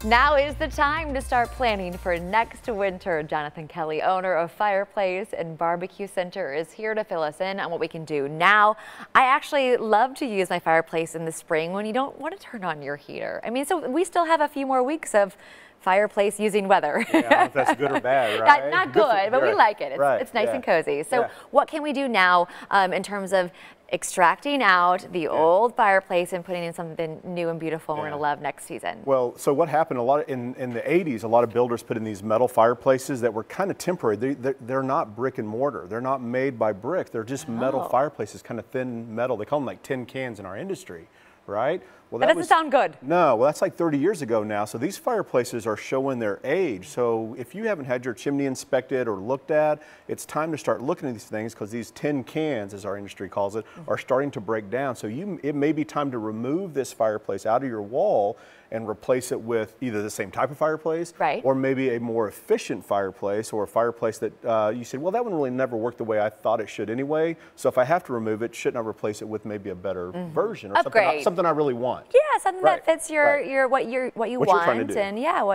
Now is the time to start planning for next winter. Jonathan Kelly, owner of Fireplace and Bar-B-Q Center, is here to fill us in on what we can do now. I actually love to use my fireplace in the spring when you don't want to turn on your heater. I mean, so we still have a few more weeks of fireplace using weather. Yeah, I don't know if that's good or bad, right? Not good, but we like it. It's nice and cozy. So what can we do now in terms of extracting out the old fireplace and putting in something new and beautiful we're going to love next season? Well, so what happened a lot in the 80s, a lot of builders put in these metal fireplaces that were kind of temporary. They're not brick and mortar. They're not made by brick. They're just metal fireplaces, kind of thin metal. They call them like tin cans in our industry, right? Well, that doesn't sound good. No, well, that's like 30 years ago now. So these fireplaces are showing their age. So if you haven't had your chimney inspected or looked at, it's time to start looking at these things, because these tin cans, as our industry calls it, are starting to break down. So it may be time to remove this fireplace out of your wall and replace it with either the same type of fireplace, or maybe a more efficient fireplace, or a fireplace that you said, well, that one really never worked the way I thought it should anyway. So if I have to remove it, shouldn't I replace it with maybe a better version, or something I really want? Yeah, something that fits what you want, and what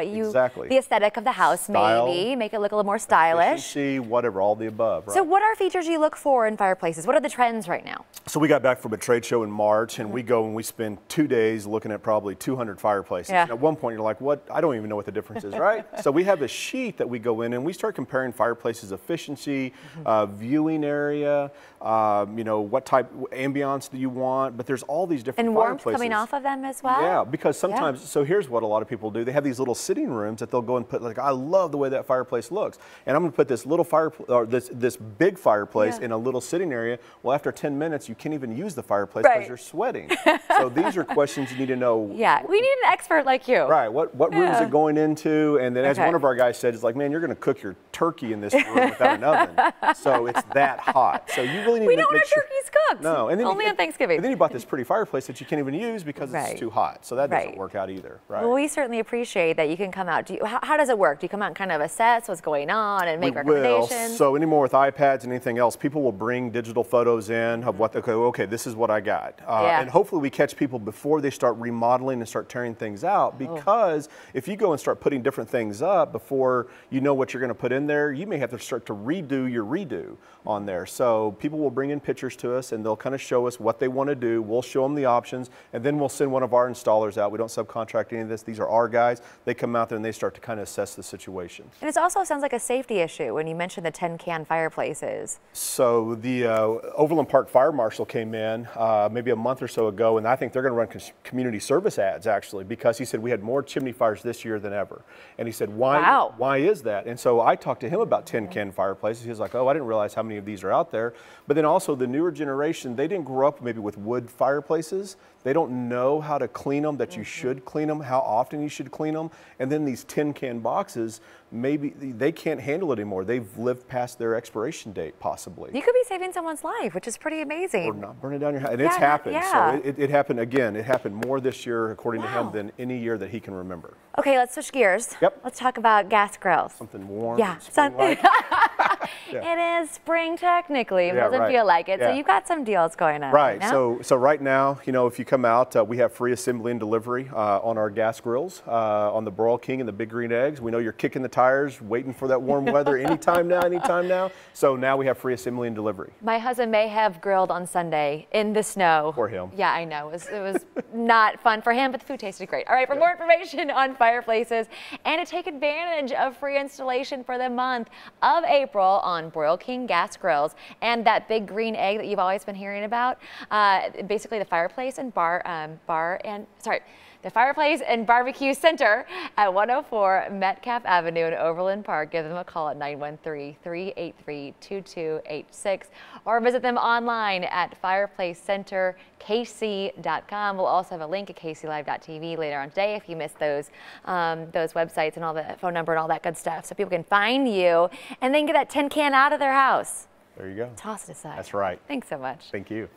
you the aesthetic of the house, maybe make it look a little more stylish. Efficiency, whatever, all the above. Right? So what are features you look for in fireplaces? What are the trends right now? So we got back from a trade show in March, and we go and we spend 2 days looking at probably 200 fireplaces. And at one point you're like, what? I don't even know what the difference is, right? So we have a sheet that we go in and we start comparing fireplaces efficiency, viewing area, you know, what type ambiance do you want, but there's all these different fireplaces. And warmth coming off of them as well? Yeah, because sometimes, so here's what a lot of people do. They have these little sitting rooms that they'll go and put, like, I love the way that fireplace looks, and I'm going to put this little this big fireplace in a little sitting area. Well, after 10 minutes, you can't even use the fireplace because you're sweating. So these are questions you need to know. Yeah, we need an expert like you. Right, what room is it going into? And then as one of our guys said, it's like, man, you're going to cook your turkey in this room without an oven. So it's that hot. So you really need to make sure. We don't have turkeys cooked. No, and then only on Thanksgiving. And then you bought this pretty fireplace that you can't even use because it's too hot. So that doesn't work out either, right? Well, we certainly appreciate that you can come out. How does it work? Do you come out and kind of assess what's going on and make recommendations? So anymore with iPads and anything else, people will bring digital photos in of what, okay, this is what I got. And hopefully we catch people before they start remodeling and start tearing things out, because if you go and start putting different things up before you know what you're going to put in there, you may have to start to redo your redo on there. So people will bring in pictures to us and they'll kind of show us what they want to do. We'll show them the options, and then we'll send one of our installers out. We don't subcontract any of this. These are our guys. They come out there and they start to kind of assess the situation. And it also sounds like a safety issue when you mentioned the 10-can fireplaces. So the Overland Park Fire Marshal came in maybe a month or so ago, and I think they're going to run community service ads, actually, because he said we had more chimney fires this year than ever. And he said, why is that? And so I talked to him about 10-can fireplaces. He was like, oh, I didn't realize how many of these are out there. But then also the newer generation, they didn't grow up maybe with wood fireplaces. They don't know how to clean them, that you should clean them, how often you should clean them. And then these 10-can boxes, maybe they can't handle it anymore. They've lived past their expiration date, possibly. You could be saving someone's life, which is pretty amazing. Or not burning down your house. And it's happened. So it happened again. It happened more this year, according to him, than any year that he can remember. Okay, let's switch gears. Let's talk about gas grills. Something warm. Yeah, something. It is spring technically. It doesn't feel like it. So you've got some deals going on. Right. So right now, you know, if you come out, we have free assembly and delivery on our gas grills, on the Broil King and the Big Green Eggs. We know you're kicking the tires, waiting for that warm weather anytime now. So now we have free assembly and delivery. My husband may have grilled on Sunday in the snow. For him. Yeah, I know. It was not fun for him, but the food tasted great. All right, for more information on fireplaces and to take advantage of free installation for the month of April on Broil King gas grills and that Big Green Egg that you've always been hearing about, basically the Fireplace and the Fireplace and Bar-B-Q Center at 104 Metcalf Avenue in Overland Park. Give them a call at 913-383-2286 or visit them online at fireplacecenterkc.com. We'll also have a link at kclive.tv later on today if you missed those websites and all the phone number and all that good stuff, so people can find you and then get that 10-can out of their house. There you go. Toss it aside. That's right. Thanks so much. Thank you.